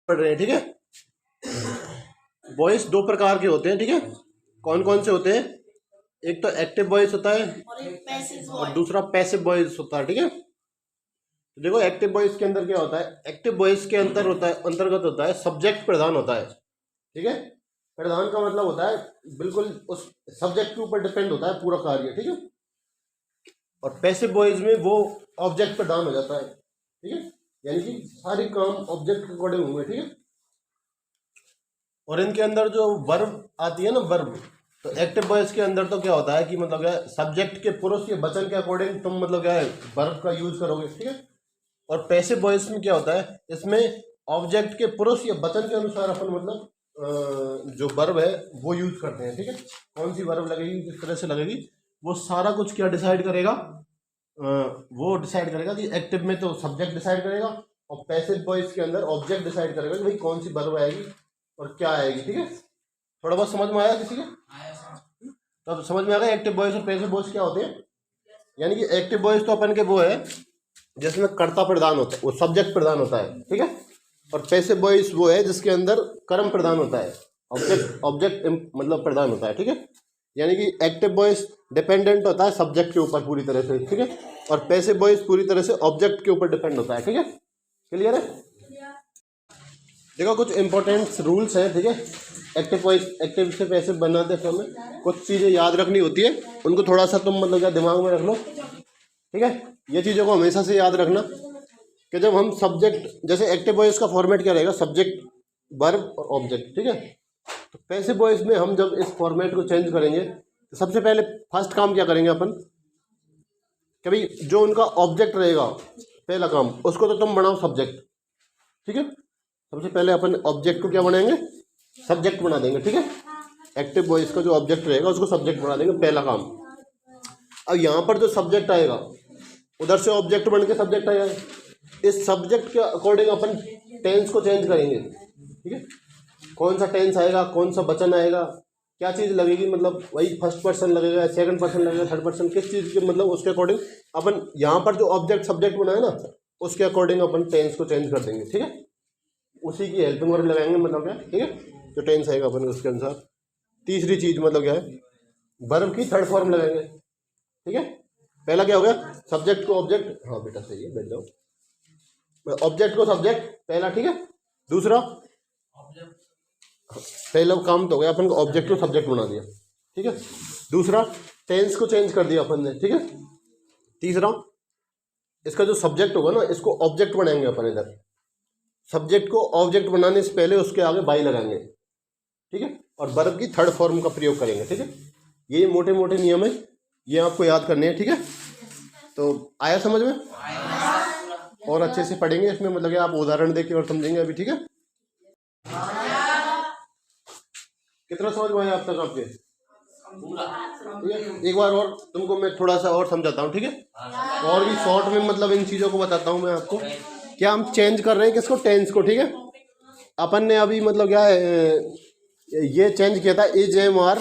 पढ़ रहे हैं, ठीक है। वॉइस दो प्रकार के होते हैं, ठीक है। कौन कौन से होते हैं? एक तो एक्टिव वॉइस होता है और दूसरा पैसिव वॉइस होता है, ठीक है। तो देखो एक्टिव वॉइस के अंदर क्या होता है, एक्टिव वॉइस के अंतर्गत होता है सब्जेक्ट प्रधान होता है, ठीक है। प्रधान का मतलब होता है बिल्कुल उस सब्जेक्ट के ऊपर डिपेंड होता है पूरा कार्य, ठीक है। और पैसिव वॉइस में वो ऑब्जेक्ट प्रधान हो जाता है, ठीक है, यानी कि सारे काम ऑब्जेक्ट के अकॉर्डिंग होंगे, ठीक है। और इनके अंदर जो वर्ब आती है ना, वर्ब, तो एक्टिव वॉइस के अंदर तो क्या होता है कि मतलब क्या है, सब्जेक्ट के पुरुष या वचन के अकॉर्डिंग तुम मतलब क्या है वर्ब का यूज करोगे, ठीक है। और पैसिव वॉइस में क्या होता है, इसमें ऑब्जेक्ट के पुरुष या वचन के अनुसार अपन मतलब जो वर्ब है वो यूज करते हैं, ठीक है। कौन सी वर्ब लगेगी, किस तरह से लगेगी, वो सारा कुछ क्या डिसाइड करेगा, वो डिसाइड करेगा कि एक्टिव में तो सब्जेक्ट डिसाइड करेगा और पैसिव वॉइस के अंदर ऑब्जेक्ट डिसाइड करेगा कि भाई कौन सी वर्ब आएगी और क्या आएगी, ठीक है। थोड़ा बहुत समझ में आया किसी के? तो अब समझ में आ गया एक्टिव वॉइस और पैसिव वॉइस क्या होते हैं। यानी कि एक्टिव वॉइस तो अपन के वो है जिसमें कर्ता प्रधान होता है, वो सब्जेक्ट प्रधान होता है, ठीक है। और पैसिव वॉइस वो है जिसके अंदर कर्म प्रधान होता है, ऑब्जेक्ट मतलब प्रधान होता है, ठीक है। यानी कि एक्टिव वॉइस डिपेंडेंट होता है सब्जेक्ट के ऊपर पूरी तरह से, ठीक है। और पैसिव वॉइस पूरी तरह से ऑब्जेक्ट के ऊपर डिपेंड होता है, ठीक है। क्लियर है? देखो कुछ इंपॉर्टेंट रूल्स हैं, ठीक है। एक्टिव से पैसिव बनाते समय कुछ चीज़ें याद रखनी होती है, उनको थोड़ा सा तुम मतलब क्या दिमाग में रख लो, ठीक है। ये चीज़ों को हमेशा से याद रखना कि जब हम सब्जेक्ट, जैसे एक्टिव वॉइस का फॉर्मेट क्या रहेगा, सब्जेक्ट, वर्ब और ऑब्जेक्ट, ठीक है। तो पैसिव वॉइस में हम जब इस फॉर्मेट को चेंज करेंगे तो सबसे पहले फर्स्ट काम क्या करेंगे अपन, कभी जो उनका ऑब्जेक्ट रहेगा पहला काम, उसको तो तुम बनाओ सब्जेक्ट, ठीक है। सबसे पहले अपन ऑब्जेक्ट को क्या बनाएंगे, सब्जेक्ट बना देंगे, ठीक है। एक्टिव वॉइस का जो ऑब्जेक्ट रहेगा उसको सब्जेक्ट बना देंगे, पहला काम। अब यहाँ पर जो सब्जेक्ट आएगा उधर से ऑब्जेक्ट बन के सब्जेक्ट आएगा, इस सब्जेक्ट के अकॉर्डिंग अपन टेंस को चेंज करेंगे, ठीक है। कौन सा टेंस आएगा, कौन सा वचन आएगा, क्या चीज़ लगेगी, मतलब वही फर्स्ट पर्सन लगेगा, सेकंड पर्सन लगेगा, थर्ड पर्सन, किस चीज़ के मतलब उसके अकॉर्डिंग अपन यहाँ पर जो ऑब्जेक्ट सब्जेक्ट बनाए ना उसके अकॉर्डिंग अपन टेंस को चेंज कर देंगे, ठीक है। उसी की हेल्पिंग वर्ब लगाएंगे मतलब क्या, ठीक है, जो टेंस आएगा अपन उसके अनुसार। तीसरी चीज़ मतलब क्या है, वर्ब की थर्ड फॉर्म लगाएंगे, ठीक है। पहला क्या हो गया, सब्जेक्ट को ऑब्जेक्ट, हाँ बेटा सही है, बैठ जाओ, ऑब्जेक्ट को सब्जेक्ट पहला, ठीक है। दूसरा, पहला काम तो हो गया अपन को ऑब्जेक्ट को सब्जेक्ट बना दिया, ठीक है। दूसरा, टेंस को चेंज कर दिया अपन ने, ठीक है। तीसरा, इसका जो सब्जेक्ट होगा ना इसको ऑब्जेक्ट बनाएंगे अपन, इधर सब्जेक्ट को ऑब्जेक्ट बनाने से पहले उसके आगे बाई लगाएंगे, ठीक है। और वर्ब की थर्ड फॉर्म का प्रयोग करेंगे, ठीक है। ये मोटे मोटे नियम है, ये आपको याद करने हैं, ठीक है। तो आया समझ में? और अच्छे से पढ़ेंगे इसमें, मतलब कि आप उदाहरण देके और समझेंगे अभी, ठीक है। कितना समझ में आया अब तक आपके? ठीक है, एक बार और तुमको मैं थोड़ा सा और समझाता हूँ, ठीक है। और भी शॉर्ट में मतलब इन चीज़ों को बताता हूँ मैं आपको। क्या हम चेंज कर रहे हैं किसको, टेंस को, ठीक है। अपन ने अभी मतलब क्या है ये चेंज किया था, इज एम आर,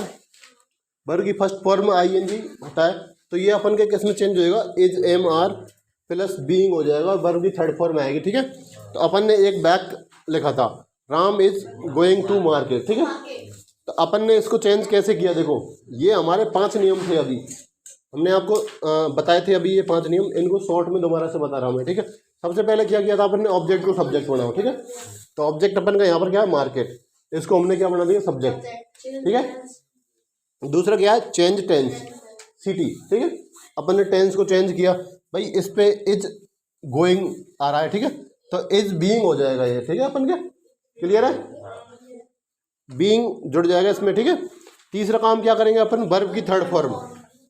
वर्ब की फर्स्ट फॉर्म ING होता है, तो ये अपन के किस में चेंज होएगा, is am are plus being हो जाएगा, वर्ब की थर्ड फॉर्म आएगी, ठीक है। तो अपन ने एक बैक लिखा था, Ram is going to market, ठीक है। तो अपन ने इसको चेंज कैसे किया, देखो ये हमारे 5 नियम थे, अभी हमने आपको बताए थे अभी ये 5 नियम, इनको शॉर्ट में दोबारा से बता रहा हूँ मैं, ठीक है। सबसे पहले क्या किया था अपन ने, ऑब्जेक्ट को सब्जेक्ट बनाओ, ठीक है। तो ऑब्जेक्ट अपन का यहाँ पर क्या है, मार्केट, इसको हमने क्या बना दिया, सब्जेक्ट, ठीक है। दूसरा क्या है, चेंज टेंस, सिटी, ठीक है। अपन ने टेंस को चेंज किया, भाई इस पे इज गोइंग आ रहा है, ठीक है, तो इज बीइंग हो जाएगा ये, ठीक है। अपन क्या क्लियर है, बीइंग जुड़ जाएगा इसमें, ठीक है। तीसरा काम क्या करेंगे अपन, वर्ब की थर्ड फॉर्म,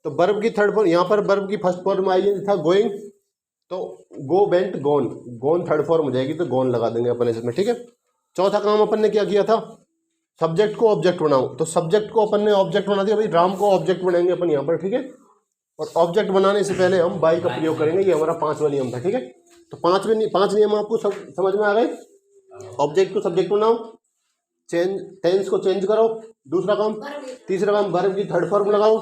तो वर्ब की थर्ड फॉर्म, यहाँ पर वर्ब की फर्स्ट फॉर्म आई था गोइंग, तो गो वेंट गोन, गोन थर्ड फॉर्म हो जाएगी तो गोन लगा देंगे अपन इसमें, ठीक है। चौथा काम अपन ने क्या किया था, सब्जेक्ट को ऑब्जेक्ट बनाओ, तो सब्जेक्ट को अपन ने ऑब्जेक्ट बना दिया, भाई राम को ऑब्जेक्ट बनाएंगे अपन यहाँ पर, ठीक है। और ऑब्जेक्ट बनाने से पहले हम बाई का प्रयोग करेंगे, ये हमारा 5वां नियम था, ठीक है। तो 5 नियम आपको सब समझ में आ गए। ऑब्जेक्ट को सब्जेक्ट बनाओ, चेंज टेंस को चेंज करो, दूसरा काम। तीसरा काम, वर्ब की थर्ड फॉर्म लगाओ।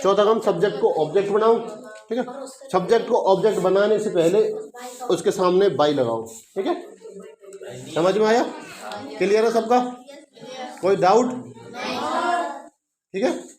चौथा काम, सब्जेक्ट को ऑब्जेक्ट बनाओ, ठीक है। सब्जेक्ट को ऑब्जेक्ट बनाने से पहले उसके सामने बाई लगाओ, ठीक है। समझ में आया? क्लियर है सबका? कोई डाउट? ठीक है।